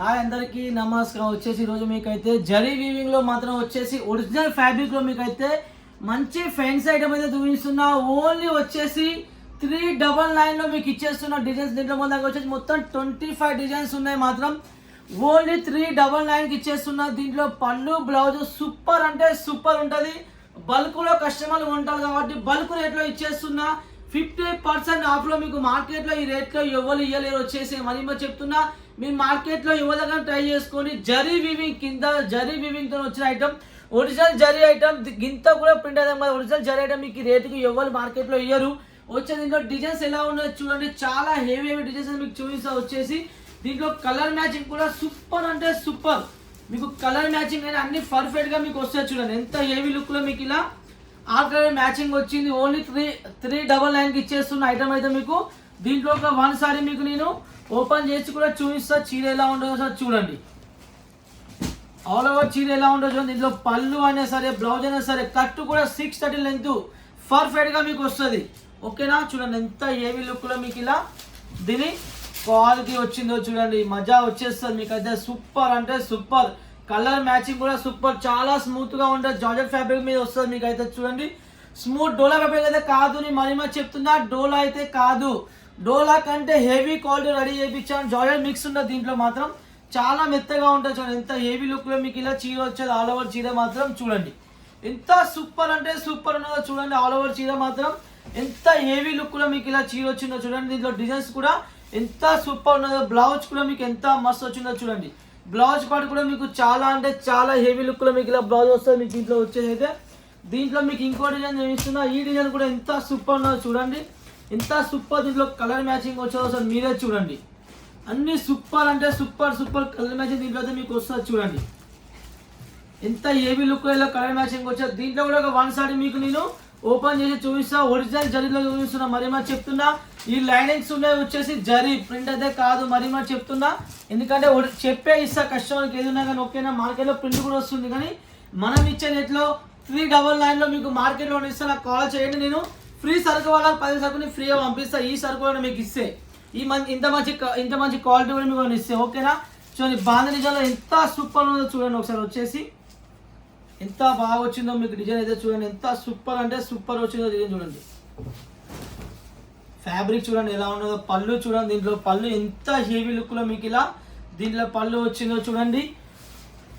Hi అందరికీ నమస్కారం. వచ్చేసి ఈరోజు మీకైతే జరీ వీవింగ్ లో మాత్రం వచ్చేసి ఒరిజినల్ ఫ్యాబ్రిక్ లో మీకైతే మంచి ఫ్యాన్సీ ఐటమ్ అయితే చూపిస్తున్నా. ఓన్లీ వచ్చేసి 399 లో మీకు ఇచ్చేస్తున్న డిజైన్స్. దీంట్లో మన దగ్గర వచ్చేసి మొత్తం 25 డిజైన్స్ ఉన్నాయి. మాత్రం ఓన్లీ 399 కి ఇచ్చేస్తున్నా. దీంట్లో పళ్ళు బ్లౌజ్ సూపర్ అంటే సూపర్ ఉంటుంది. బల్క్ లో కస్టమర్లు కొంటారు కాబట్టి బల్క్ రేట్ లో ఇచ్చేస్తున్నా. 50% ఆఫ్ లో మీకు మార్కెట్ లో ఈ రేట్ లో ఎవరు ఇవ్వలేరు. వచ్చేసి మరి చెప్తున్నా, మీరు మార్కెట్ లో ఎవరైనా ట్రై చేసుకోండి. జరీ వీవింగ్ కింద జరీ వీవింగ్ తో వచ్చిన ఐటమ్, ఒరిజినల్ జరీ ఐటమ్. గింత కూడా ప్రింట్ అయితే ఒరిజినల్ జరీ ఐటమ్ మీకు రేటుకి ఎవరు మార్కెట్ లో ఇయ్యరు. వచ్చే దీంట్లో డిజైన్స్ ఎలా ఉన్నాయో చూడండి. చాలా హెవీ డిజైన్స్ మీకు చూపిస్తా. వచ్చేసి దీంట్లో కలర్ మ్యాచింగ్ కూడా సూపర్ అంటే సూపర్. మీకు కలర్ మ్యాచింగ్ అయినా అన్ని పర్ఫెక్ట్ గా మీకు వస్తాయి. చూడండి ఎంత హెవీ లుక్ లో మీకు ఇలా ఆ కలర్ మ్యాచింగ్ వచ్చింది. ఓన్లీ 399 కి ఇచ్చేస్తున్న ఐటమ్ అయితే మీకు. దీంట్లో ఒక వన్ సారీ మీకు నేను ఓపెన్ చేసి కూడా చూపిస్తా. చీర ఎలా ఉండదో సార్ చూడండి. ఆల్ ఓవర్ చీర ఎలా ఉండదు చూడండి. దీంట్లో పళ్ళు అయినా సరే, బ్లౌజ్ అయినా సరే, కట్ కూడా 630 లెంత్ పర్ఫెక్ట్ గా మీకు వస్తుంది. ఓకేనా? చూడండి ఎంత హెవీ లుక్ లో మీకు ఇలా దీని క్వాలిటీ వచ్చిందో చూడండి. మజా వచ్చేస్తుంది మీకైతే. సూపర్ అంటే సూపర్. కలర్ మ్యాచింగ్ కూడా సూపర్. చాలా స్మూత్ గా ఉంటుంది. జార్జెట్ ఫ్యాబ్రిక్ మీద వస్తుంది మీకు అయితే. చూడండి స్మూత్ డోలా ఫ్యాబ్రిక్ అయితే కాదు. మరి చెప్తున్నా, డోలా అయితే కాదు. డోలా కంటే హెవీ క్వాలిటీ రెడీ చేయించాను. జార్జెట్ మిక్స్ ఉంటుంది దీంట్లో. మాత్రం చాలా మెత్తగా ఉంటుంది. చూడండి ఎంత హెవీ లుక్ లో మీకు ఇలా చీర వచ్చేది. ఆల్ ఓవర్ చీర మాత్రం చూడండి ఎంత సూపర్ అంటే సూపర్ ఉన్నదో చూడండి. ఆల్ ఓవర్ చీర మాత్రం ఎంత హెవీ లుక్ లో మీకు ఇలా చీర వచ్చిందో చూడండి. దీంట్లో డిజైన్స్ కూడా ఎంత సూపర్ ఉన్నదో. బ్లౌజ్ కూడా మీకు ఎంత మస్తు వచ్చిందో చూడండి. బ్లౌజ్ పార్ట్ కూడా మీకు చాలా అంటే చాలా హెవీ లుక్ లో మీకు ఇలా బ్లౌజ్ వస్తుంది. మీకు దీంట్లో వచ్చేది అయితే దీంట్లో మీకు ఇంకో డిజైన్ చూపిస్తున్నా. ఈ డిజైన్ కూడా ఎంత సూపర్ ఉన్నదో చూడండి. ఎంత సూపర్. దీంట్లో కలర్ మ్యాచింగ్ వచ్చేది అసలు మీరే చూడండి. అన్ని సూపర్ అంటే సూపర్ సూపర్ కలర్ మ్యాచింగ్ దీంట్లో అయితే మీకు వస్తుంది చూడండి. ఎంత హెవీ లుక్ లో కలర్ మ్యాచింగ్ వచ్చేది. దీంట్లో కూడా ఒక వన్ సారీ మీకు నేను ఓపెన్ చేసి చూపిస్తా. ఒరిజినల్ జరీలో చూపిస్తున్నా. మరి చెప్తున్నా, ఈ లైనింగ్స్ ఉన్నాయి వచ్చేసి జరీ ప్రింట్ అయితే కాదు. మరి చెప్తున్నా, ఎందుకంటే చెప్పే ఇస్తా కస్టమర్కి ఏది ఉన్నా కానీ. ఓకేనా? మార్కెట్లో ప్రింట్ కూడా వస్తుంది. కానీ మనం ఇచ్చే రేట్లో 399 లో మీకు మార్కెట్లో ఇస్తా. నాకు కాల్ చేయండి. నేను ఫ్రీ సరుకు వాళ్ళ 10 సరుకుని ఫ్రీగా పంపిస్తా. ఈ సరుకు కూడా మీకు ఇస్తే ఇంత మంచి క్వాలిటీ కూడా మీకు ఇస్తే. ఓకేనా? చూడండి బాంధ డిజైన్లో ఎంత సూపర్ ఉందో చూడండి. ఒకసారి వచ్చేసి ఎంత బాగా వచ్చిందో మీకు డిజైన్ అయితే చూడండి. ఎంత సూపర్ అంటే సూపర్ వచ్చిందో డిజైన్ చూడండి. ఫ్యాబ్రిక్ చూడండి ఎలా ఉన్నదో. పళ్ళు చూడండి. దీంట్లో పళ్ళు ఎంత హెవీ లుక్ లో మీకు ఇలా దీంట్లో పళ్ళు వచ్చిందో చూడండి.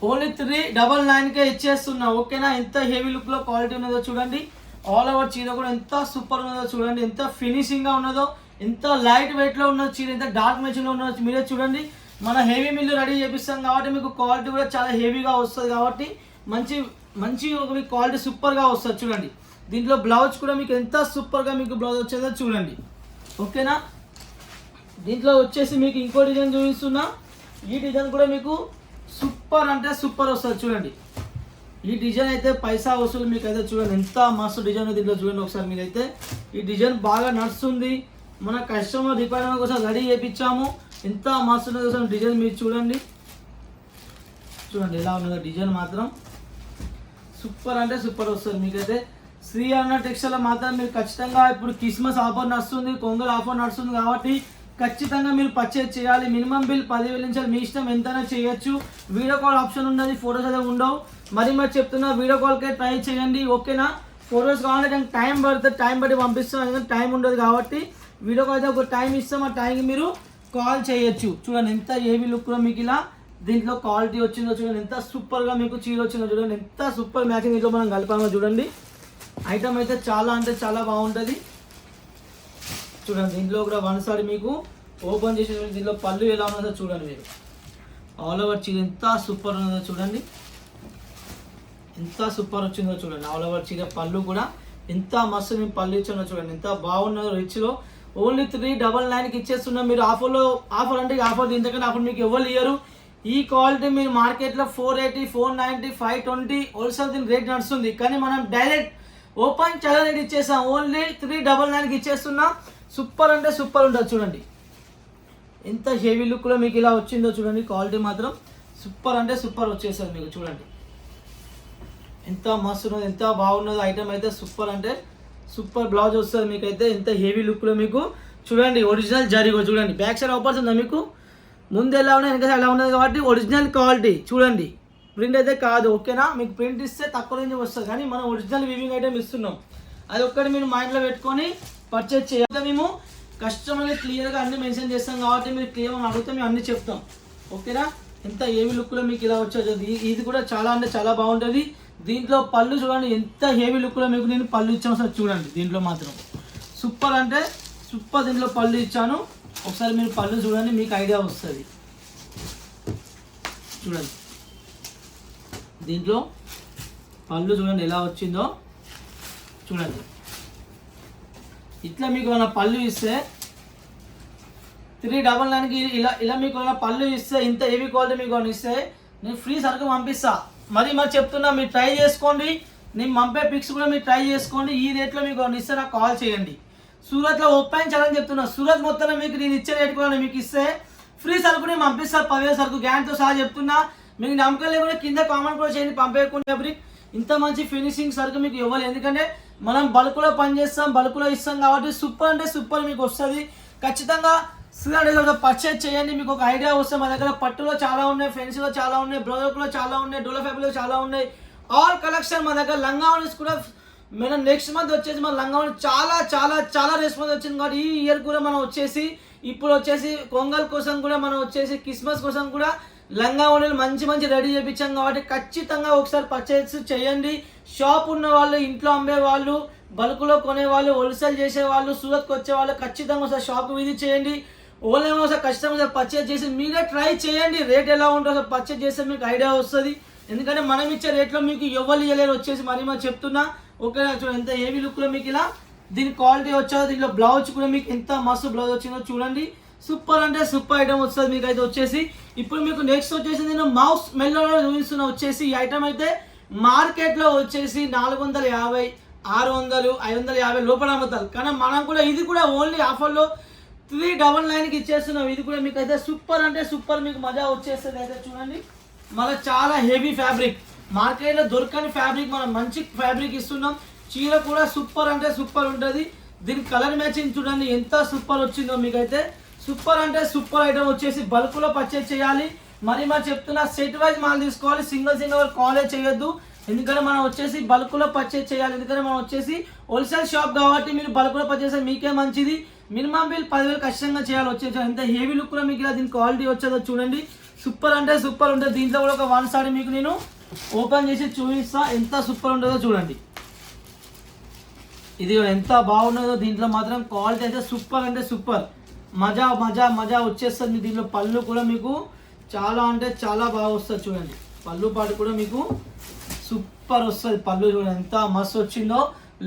ఓన్లీ 399కే ఇచ్చేస్తున్నా. ఓకేనా? ఎంత హెవీ లుక్ లో క్వాలిటీ ఉన్నదో చూడండి. ఆల్ ఓవర్ చీర కూడా ఎంత సూపర్ ఉన్నదో చూడండి. ఎంత ఫినిషింగ్ గా ఉన్నదో, ఎంత లైట్ వెయిట్ లో ఉన్నదో చీర, ఎంత డార్క్ మ్యాచింగ్ లో ఉన్నదో మీరే చూడండి. మన హెవీ మిల్లు రెడీ చేపిస్తాం కాబట్టి మీకు క్వాలిటీ కూడా చాలా హెవీగా వస్తుంది. కాబట్టి మంచి క్వాలిటీ సూపర్ గా వస్తుంది చూడండి. దీంట్లో బ్లౌజ్ కూడా మీకు ఎంత సూపర్ గా మీకు బ్లౌజ్ వచ్చేదో చూడండి. ఓకేనా? దీంట్లో వచ్చేసి మీకు ఇంకో డిజైన్ చూపిస్తున్నా. ఈ డిజైన్ కూడా మీకు సూపర్ అంటే సూపర్ వస్తుంది చూడండి. ఈ డిజైన్ అయితే పైసా వసూలు మీకు అయితే చూడండి. ఎంత మస్తు డిజైన్ దీంట్లో చూడండి. ఒకసారి మీరైతే ఈ డిజైన్ బాగా నడుస్తుంది. మన కస్టమర్ రిక్వైర్మెంట్ కోసం రెడీ చేయించాము. ఎంత మస్తు ఉన్నదో డిజైన్ మీరు చూడండి. ఎలా ఉన్నదో డిజైన్ మాత్రం సూపర్ అంటే సూపర్ వస్తుంది మీకైతే. శ్రీ అన్న టెక్స్టైల్ మాత్రం మీరు ఖచ్చితంగా ఇప్పుడు క్రిస్మస్ ఆఫర్ నడుస్తుంది, పొంగల్ ఆఫర్ నడుస్తుంది కాబట్టి ఖచ్చితంగా మీరు పర్చేజ్ చేయాలి. మినిమం బిల్ 10,000 నుంచి మీ ఇష్టం ఎంతైనా చేయొచ్చు. వీడియో కాల్ ఆప్షన్ ఉన్నది, ఫొటోస్ అయితే ఉండవు. మరి చెప్తున్నా, వీడియో కాల్కే ట్రై చేయండి. ఓకేనా? ఫొటోస్ కావాలంటే టైం పడుతుంది. టైం బట్టి పంపిస్తాం. ఎందుకంటే టైం ఉండదు కాబట్టి వీడియో కాల్ అయితే ఒక టైం ఇస్తాం. ఆ టైంకి మీరు కాల్ చేయొచ్చు. చూడండి ఎంత హెవీ లుక్లో మీకు ఇలా దీంట్లో క్వాలిటీ వచ్చిందో చూడండి. ఎంత సూపర్గా మీకు చీర వచ్చిందో చూడండి. ఎంత సూపర్ మ్యాచింగ్ దీంట్లో మనం కలిపామో చూడండి. ఐటమ్ అయితే చాలా అంటే చాలా బాగుంటుంది చూడండి. దీంట్లో కూడా వన్ సారీ మీకు ఓపెన్ చేసి దీంట్లో పళ్ళు ఎలా ఉన్నదో చూడండి. మీరు ఆల్ ఓవర్ చీర ఎంత సూపర్ ఉన్నదో చూడండి. ఎంత సూపర్ వచ్చిందో చూడండి. ఆల్ ఓవర్ చీర పళ్ళు కూడా ఎంత మస్తు మేము పళ్ళు ఇచ్చానో చూడండి. ఎంత బాగున్నదో రిచ్లో. ఓన్లీ 399కి ఇచ్చేస్తున్నాం. మీరు ఆఫర్ అంటే ఆఫర్, ఇంతకంటే ఆఫర్ మీకు ఎవరు ఇయ్యరు. ఈ క్వాలిటీ మీరు మార్కెట్లో 480, 490, 520 హోల్సేల్ దీని రేట్ నడుస్తుంది. కానీ మనం డైరెక్ట్ ఓపెన్ చాలా రేట్ ఇచ్చేసాం. ఓన్లీ 399కి ఇచ్చేస్తున్నాం. సూపర్ అంటే సూపర్ ఉంటుంది చూడండి. ఎంత హెవీ లుక్లో మీకు ఇలా వచ్చిందో చూడండి. క్వాలిటీ మాత్రం సూపర్ అంటే సూపర్ వచ్చేసారు మీకు చూడండి. ఎంత మస్తు ఉన్నది, ఎంత బాగున్నదో ఐటమ్ అయితే. సూపర్ అంటే సూపర్ బ్లౌజ్ వస్తుంది మీకైతే. ఎంత హెవీ లుక్లో మీకు చూడండి. ఒరిజినల్ జరీగో చూడండి. బ్యాక్ సైడ్ ఓపెన్స్ ఉందా మీకు. ముందు ఎలా ఉన్నాయి వెనక ఎలా ఉన్నది కాబట్టి ఒరిజినల్ క్వాలిటీ చూడండి, ప్రింట్ అయితే కాదు. ఓకేనా, మీకు ప్రింట్ ఇస్తే తక్కువ రేంజ్ వస్తుంది, కానీ మనం ఒరిజినల్ వీవింగ్ ఐటమ్ ఇస్తున్నాం. అది ఒక్కటి మీరు మైండ్లో పెట్టుకొని పర్చేజ్ చేయాలి. మేము కస్టమర్ని క్లియర్గా అన్ని మెన్షన్ చేస్తాం కాబట్టి మీరు క్లియర్గా అడిగితే మేము అన్ని చెప్తాం. ఓకేనా, ఎంత హెవీ లుక్లో మీకు ఇలా వచ్చేది. ఇది కూడా చాలా అంటే చాలా బాగుంటుంది. దీంట్లో పళ్ళు చూడండి, ఎంత హెవీ లుక్లో మీకు నేను పళ్ళు ఇచ్చాను సార్. చూడండి దీంట్లో మాత్రం సూపర్ అంటే సూపర్. దీంట్లో పళ్ళు ఇచ్చాను, ఒకసారి మీరు పళ్ళు చూడండి, మీకు ఐడియా వస్తుంది. చూడండి దీంట్లో పళ్ళు చూడండి ఎలా వచ్చిందో చూడండి. ఇట్లా మీకు ఏమైనా పళ్ళు ఇస్తే 399కి ఇలా మీకు ఏమైనా పళ్ళు ఇస్తే, ఇంత హెవీ క్వాలిటీ మీకు ఇస్తే నేను ఫ్రీ సరుకు పంపిస్తా. మరి చెప్తున్నా, మీరు ట్రై చేసుకోండి. నేను పంపే పిక్స్ కూడా మీరు ట్రై చేసుకోండి. ఈ రేట్లో మీకు ఇస్తే నాకు కాల్ చేయండి. సూరత్లో ఓపెన్ ఛాలెంజ్ చెప్తున్నా, సూరత్ మొత్తంలో మీకు నేను ఇచ్చే రేట్ కూడా మీకు ఇస్తే ఫ్రీ సరుకు నేను పంపిస్తాను. 10,000 సరుకు గ్యాన్తో సహా చెప్తున్నా. మీకు నమ్మకం లేకుండా కింద కామెంట్ కూడా చేయండి, పంపేయకుండా. ఇంత మంచి ఫినిషింగ్ సరుకు మీకు ఇవ్వాలి, ఎందుకంటే మనం బల్క్లో పనిచేస్తాం, బల్క్లో ఇస్తాం కాబట్టి సూపర్ అంటే సూపర్ మీకు వస్తుంది. ఖచ్చితంగా పర్చేజ్ చేయండి, మీకు ఒక ఐడియా వస్తుంది. మా దగ్గర పట్టులో చాలా ఉన్నాయి, ఫెన్సీలో చాలా ఉన్నాయి, బ్లౌజర్లో చాలా ఉన్నాయి, డోలా ఫ్యాబ్రిక్లో చాలా ఉన్నాయి. ఆల్ కలెక్షన్ మా దగ్గర. లంగావణీస్ కూడా మనం నెక్స్ట్ మంత్ వచ్చేసి మన లంగావణి చాలా చాలా చాలా రెస్పాన్స్ వచ్చింది కాబట్టి ఈ ఇయర్ కూడా మనం వచ్చేసి ఇప్పుడు వచ్చేసి పొంగల్ కోసం కూడా మనం వచ్చేసి క్రిస్మస్ కోసం కూడా లంగావణిలు మంచి మంచి రెడీ చేయించాం కాబట్టి ఖచ్చితంగా ఒకసారి పర్చేస్ చేయండి. షాప్ ఉన్న వాళ్ళు, ఇంట్లో అమ్మే వాళ్ళు, బల్క్లో కొనేవాళ్ళు, హోల్సేల్ చేసేవాళ్ళు, సూరత్కి వచ్చేవాళ్ళు ఖచ్చితంగా ఒకసారి షాప్ విజిట్ చేయండి. ఓన్లీ ఒకసారి ఖచ్చితంగా పర్చేజ్ చేసి మీరే ట్రై చేయండి. రేట్ ఎలా ఉంటుందో పర్చేజ్ చేస్తే మీకు ఐడియా వస్తుంది. ఎందుకంటే మనం ఇచ్చే రేట్లో మీకు ఎవరు ఇవ్వలేరు వచ్చేసి మరి చెప్తున్నా. ఓకేనా, చూడండి ఎంత హెవీ లుక్లో మీకు ఇలా దీని క్వాలిటీ వచ్చాదో. దీంట్లో బ్లౌజ్ కూడా మీకు ఎంత మస్తు బ్లౌజ్ వచ్చిందో చూడండి. సూపర్ అంటే సూపర్ ఐటమ్ వస్తుంది మీకు అయితే వచ్చేసి. ఇప్పుడు మీకు నెక్స్ట్ వచ్చేసి నేను మౌస్ మెల్లోలో చూపిస్తున్నా. వచ్చేసి ఈ ఐటమ్ అయితే మార్కెట్లో వచ్చేసి 450, 600, 550 లోపల అమ్ముతారు. కానీ మనం కూడా ఇది కూడా ఓన్లీ ఆఫర్లో 399కి ఇచ్చేస్తున్నాం. ఇది కూడా మీకు అయితే సూపర్ అంటే సూపర్ మీకు మజా వచ్చేస్తుంది అయితే చూడండి. మళ్ళీ చాలా హెవీ ఫ్యాబ్రిక్, మార్కెట్లో దొరకని ఫ్యాబ్రిక్, మనం మంచి ఫ్యాబ్రిక్ ఇస్తున్నాం. చీర కూడా సూపర్ అంటే సూపర్ ఉంటుంది. దీని కలర్ మ్యాచింగ్ చూడండి ఎంత సూపర్ వచ్చిందో మీకైతే. సూపర్ అంటే సూపర్ ఐటమ్ వచ్చేసి బల్క్లో పర్చేజ్ చేయాలి. మరి చెప్తున్నా, సెట్ వైజ్ మాల్ తీసుకోవాలి, సింగిల్ కాలేజ్ చేయొద్దు. ఎందుకంటే మనం వచ్చేసి బల్క్లో పర్చేజ్ చేయాలి. ఎందుకంటే మనం వచ్చేసి హోల్సేల్ షాప్ కాబట్టి మీరు బల్క్లో పర్చేజ్ మీకే మంచిది. మినిమం బిల్ 10,000 ఖచ్చితంగా చేయాలి వచ్చేసి. ఎంత హెవీ లుక్లో మీకు ఇలా దీని క్వాలిటీ వచ్చేదో చూడండి. సూపర్ అంటే సూపర్ ఉంటుంది. దీంట్లో కూడా ఒక 1 సారీ మీకు నేను ఓపెన్ చేసి చూపిస్తా, ఎంత సూపర్ ఉంటుందో చూడండి. ఇది ఎంత బాగున్నదో దీంట్లో మాత్రం క్వాలిటీ అయితే సూపర్ అంటే సూపర్. మజా మజా మజా వచ్చేస్తుంది. దీంట్లో పళ్ళు కూడా మీకు చాలా అంటే చాలా బాగా వస్తుంది చూడండి. పళ్ళు పాటు కూడా మీకు సూపర్ వస్తుంది. పళ్ళు చూడండి ఎంత మస్తు వచ్చిందో.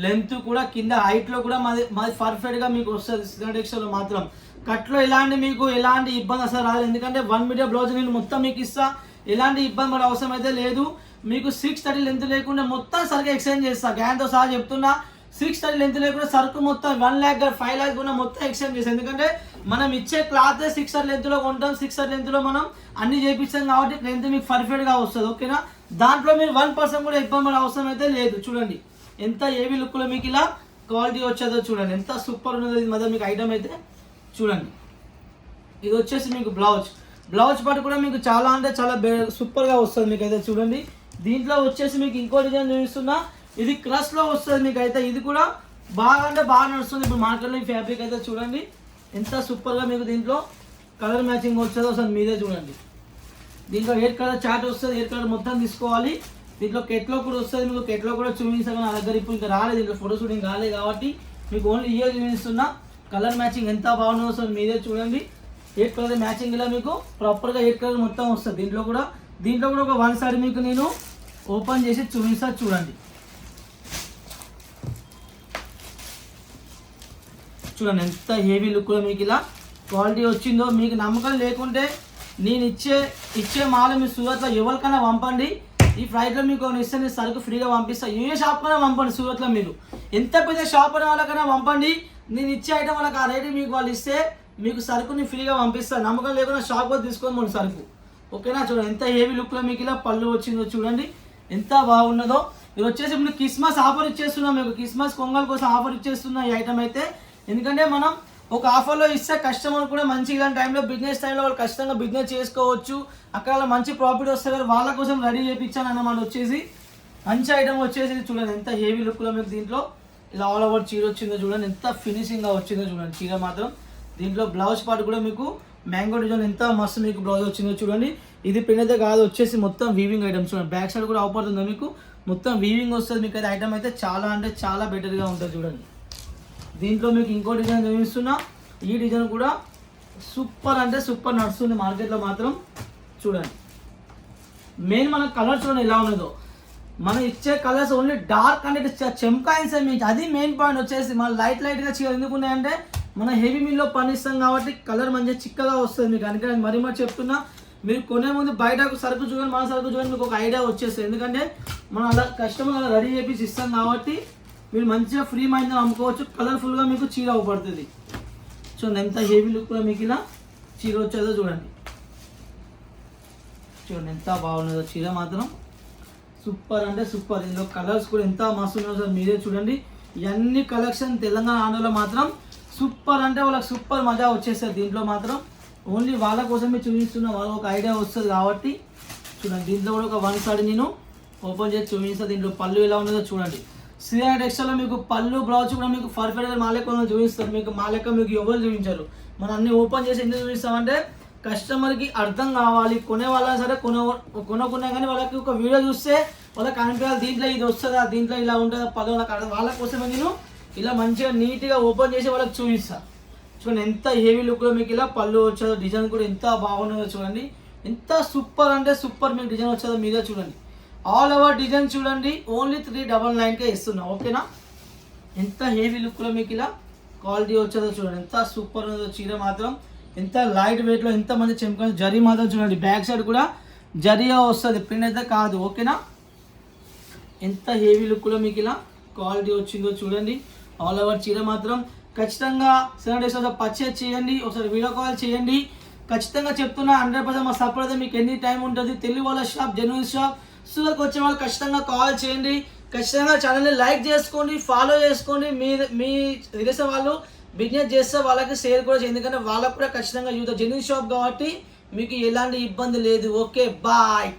లెంత్ కూడా కింద హైట్లో కూడా మాది పర్ఫెక్ట్గా మీకు వస్తుంది. సిగ్నటెక్స్లో మాత్రం కట్లో ఎలాంటి ఇబ్బంది అసలు రాదు. ఎందుకంటే 1 మీటర్ బ్లౌజ్ నేను మొత్తం మీకు ఇస్తా, ఎలాంటి ఇబ్బంది పడే అవసరం అయితే లేదు. మీకు 630 లెంత్ లేకుండా మొత్తం సరుకు ఎక్స్చేంజ్ చేస్తా. గ్యాన్తో సహా చెప్తున్నా, 630 లెంత్ లేకుండా సరుకు మొత్తం 1 lakh 5 lakh కూడా మొత్తం ఎక్స్చేంజ్ చేస్తాం. ఎందుకంటే మనం ఇచ్చే క్లాత్ 630 లెంత్లో కొంటాం, 630 లెంత్లో మనం అన్ని చేపిస్తాం కాబట్టి లెంత్ మీకు పర్ఫెక్ట్గా వస్తుంది. ఓకేనా, దాంట్లో మీరు 1% కూడా ఇబ్బంది పడే అవసరం అయితే లేదు. చూడండి ఎంత హెవీ లుక్లో మీకు ఇలా క్వాలిటీ వచ్చేదో చూడండి. ఎంత సూపర్ ఉన్నదో ఇది మధ్య మీకు ఐటమ్ అయితే చూడండి. ఇది వచ్చేసి మీకు బ్లౌజ్ పాటు కూడా మీకు చాలా అంటే చాలా సూపర్గా వస్తుంది మీకు అయితే చూడండి. దీంట్లో వచ్చేసి మీకు ఇంకో డిజైన్ చూపిస్తున్నా. ఇది క్రష్లో వస్తుంది మీకు అయితే. ఇది కూడా బాగా అంటే బాగా నడుస్తుంది ఇప్పుడు మార్కెట్లో. ఈ ఫ్యాబ్రిక్ అయితే చూడండి ఎంత సూపర్గా మీకు దీంట్లో కలర్ మ్యాచింగ్ వచ్చేదో అసలు మీరే చూడండి. దీంట్లో 8 కలర్ చార్ట్ వస్తుంది. 8 కలర్ మొత్తం తీసుకోవాలి. దీంట్లో కెట్లో కూడా వస్తుంది. మీకు కెట్లో కూడా చూపించాను నా దగ్గర. ఇప్పుడు ఇంకా రాలేదు, దీంట్లో ఫోటో షూటింగ్ కాలేదు కాబట్టి మీకు ఓన్లీ ఇయర్ చూపిస్తున్నా. కలర్ మ్యాచింగ్ ఎంత బాగుందో అసలు మీరే చూడండి. 8 కలర్ మ్యాచింగ్ ఇలా మీకు ప్రాపర్గా 8 కలర్ మొత్తం వస్తుంది. దీంట్లో కూడా ఒక 1 సారీ మీకు నేను ఓపెన్ చేసి చూపిస్తా చూడండి. చూడండి ఎంత హెవీ లుక్లో మీకు ఇలా క్వాలిటీ వచ్చిందో. మీకు నమ్మకం లేకుంటే నేను ఇచ్చే మాల మీ సూరత్లో ఎవరికైనా పంపండి. ఈ ఫ్లైట్లో మీకు ఇస్తే నేను సరుకు ఫ్రీగా పంపిస్తా. ఏ షాప్ కైనా పంపండి సూరత్లో. మీరు ఎంత పెద్ద షాప్ అనే వాళ్ళకైనా పంపండి. నేను ఇచ్చే ఐటమ్ వాళ్ళకి ఆ రేటు మీకు వాళ్ళు ఇస్తే మీకు సరుకుని ఫ్రీగా పంపిస్తాను. నమ్మకం లేకుండా షాప్ కూడా తీసుకొని సరుకు. ఓకేనా, చూడండి ఎంత హెవీ లుక్లో మీకు ఇలా పళ్ళు వచ్చిందో చూడండి ఎంత బాగున్నదో. ఇది వచ్చేసి ఇప్పుడు క్రిస్మస్ ఆఫర్ ఇచ్చేస్తున్నాం. మీకు క్రిస్మస్ పొంగల్ కోసం ఆఫర్ ఇచ్చేస్తున్నాం ఈ ఐటమ్ అయితే. ఎందుకంటే మనం ఒక ఆఫర్లో ఇస్తే కస్టమర్ కూడా మంచి ఇలాంటి టైంలో బిజినెస్ టైంలో వాళ్ళు ఖచ్చితంగా బిజినెస్ చేసుకోవచ్చు, అక్కడ మంచి ప్రాఫిట్ వస్తుంది కదా, వాళ్ళ కోసం రెడీ చేయించాను అన్నమాట. వచ్చేసి మంచి ఐటమ్ వచ్చేసి చూడండి ఎంత హెవీ లుక్లో మీకు దీంట్లో ఇలా ఆల్ ఓవర్ చీర వచ్చిందో చూడండి, ఎంత ఫినిషింగ్గా వచ్చిందో చూడండి చీర మాత్రం. దీంట్లో బ్లౌజ్ పార్ట్ కూడా మీకు మ్యాంగో డిజైన్ ఎంత మస్తు మీకు బ్లౌజ్ వచ్చిందో చూడండి. ఇది పిన్ అయితే కాదు, వచ్చేసి మొత్తం వీవింగ్ ఐటమ్స్ చూడండి. బ్యాక్ సైడ్ కూడా అవుపడుతుందో మీకు మొత్తం వీవింగ్ వస్తుంది మీకు. అయితే ఐటమ్ అయితే చాలా అంటే చాలా బెటర్గా ఉంటుంది చూడండి. దీంట్లో మీకు ఇంకో డిజైన్ చూపిస్తున్నా, ఈ డిజైన్ కూడా సూపర్ అంటే సూపర్ నడుస్తుంది మార్కెట్లో మాత్రం చూడండి. మెయిన్ మన కలర్ చూడండి ఎలా ఉన్నదో, మనం ఇచ్చే కలర్స్ ఓన్లీ డార్క్ అంటే చెంకాయిన్స్ మీకు, అది మెయిన్ పాయింట్ వచ్చేసి. మన లైట్గా చీర ఎందుకు ఉన్నాయంటే మన హెవీ మిల్లో పనిస్తాం కాబట్టి కలర్ మంచిగా చిక్కగా వస్తుంది మీకు. అందుకని మరీ మరి చెప్తున్నా, మీరు కొనే ముందు బయట సరుకు చూడండి, మన సరుకు చూడండి, మీకు ఒక ఐడియా వచ్చేస్తుంది. ఎందుకంటే మనం అలా కస్టమర్ అలా రెడీ చేసి ఇస్తాం కాబట్టి మీరు మంచిగా ఫ్రీ మైండ్ అమ్ముకోవచ్చు. కలర్ఫుల్గా మీకు చీర అవుపడుతుంది చూడండి. ఎంత హెవీ లుక్లో మీకు ఇలా చీర వచ్చేదో చూడండి. చూడండి ఎంత బాగున్నదో చీర మాత్రం సూపర్ అంటే సూపర్. ఇందులో కలర్స్ కూడా ఎంత మస్తు ఉన్నాయో సార్ మీరే చూడండి. ఇవన్నీ కలెక్షన్ తెలంగాణ ఆంధ్రలో మాత్రం సూపర్ అంటే వాళ్ళకి సూపర్ మజా వచ్చేస్తుంది. దీంట్లో మాత్రం ఓన్లీ వాళ్ళ కోసమే చూపిస్తున్నా, వాళ్ళకి ఒక ఐడియా వస్తుంది కాబట్టి చూడండి. దీంట్లో కూడా ఒక వన్ సైడ్ నేను ఓపెన్ చేసి చూపిస్తాను. దీంట్లో పళ్ళు ఎలా ఉన్నదో చూడండి. శ్రీహరి టెక్స్టైల్లో మీకు పళ్ళు బ్లౌజ్ కూడా మీకు పర్ఫెక్ట్గా మా లెక్క చూపిస్తారు. మీకు మా లెక్క మీకు ఎవరు చూపించారు. మనం అన్ని ఓపెన్ చేసి ఎందుకు చూపిస్తామంటే కస్టమర్కి అర్థం కావాలి. కొనే వాళ్ళని సరే కొనుక్కున్నా కానీ వాళ్ళకి ఒక వీడియో చూస్తే వాళ్ళకి అనిపించాలి దీంట్లో ఇది వస్తుందా, దీంట్లో ఇలా ఉంటుందా పళ్ళు వాళ్ళ కోసమే నేను ఇలా మంచిగా నీట్గా ఓపెన్ చేసి వాళ్ళకి చూపిస్తాను. చూడండి ఎంత హెవీ లుక్లో మీకు ఇలా పళ్ళు వచ్చేదో, డిజైన్ కూడా ఎంత బాగున్నదో చూడండి. ఎంత సూపర్ అంటే సూపర్ మీకు డిజైన్ వచ్చేదో మీరే చూడండి. ఆల్ ఓవర్ డిజైన్ చూడండి, ఓన్లీ 399కే ఇస్తున్నా ఓకేనా. ఎంత హెవీ లుక్లో మీకు ఇలా క్వాలిటీ వచ్చేదో చూడండి. ఎంత సూపర్ ఉన్నదో చీర మాత్రం, ఎంత లైట్ వెయిట్లో ఎంత మంది చెంపుకొని జరీ మాత్రం చూడండి. బ్యాక్ సైడ్ కూడా జరీగా వస్తుంది, ప్రింట్ అయితే కాదు ఓకేనా. ఎంత హెవీ లుక్లో మీకు ఇలా క్వాలిటీ వచ్చిందో చూడండి. ఆల్ ఓవర్ చీర మాత్రం ఖచ్చితంగా 7 days పర్చేజ్ చేయండి, ఒకసారి వీడియో కాల్ చేయండి. ఖచ్చితంగా చెప్తున్నా 100% మా సపోర్ట్ అయితే మీకు ఎనీ టైం ఉంటుంది. తెలుగు వాళ్ళ షాప్, జెన్యూన్ షాప్. సూరత్కి వచ్చే వాళ్ళు ఖచ్చితంగా కాల్ చేయండి. ఖచ్చితంగా ఛానల్ని లైక్ చేసుకోండి, ఫాలో చేసుకోండి. మీ రిలేషన్ వాళ్ళు బిజినెస్ చేస్తే వాళ్ళకి షేర్ కూడా చేయండి, ఎందుకంటే వాళ్ళకు కూడా ఖచ్చితంగా యూజ్ జెన్యూన్ షాప్ కాబట్టి మీకు ఎలాంటి ఇబ్బంది లేదు. Okay bye.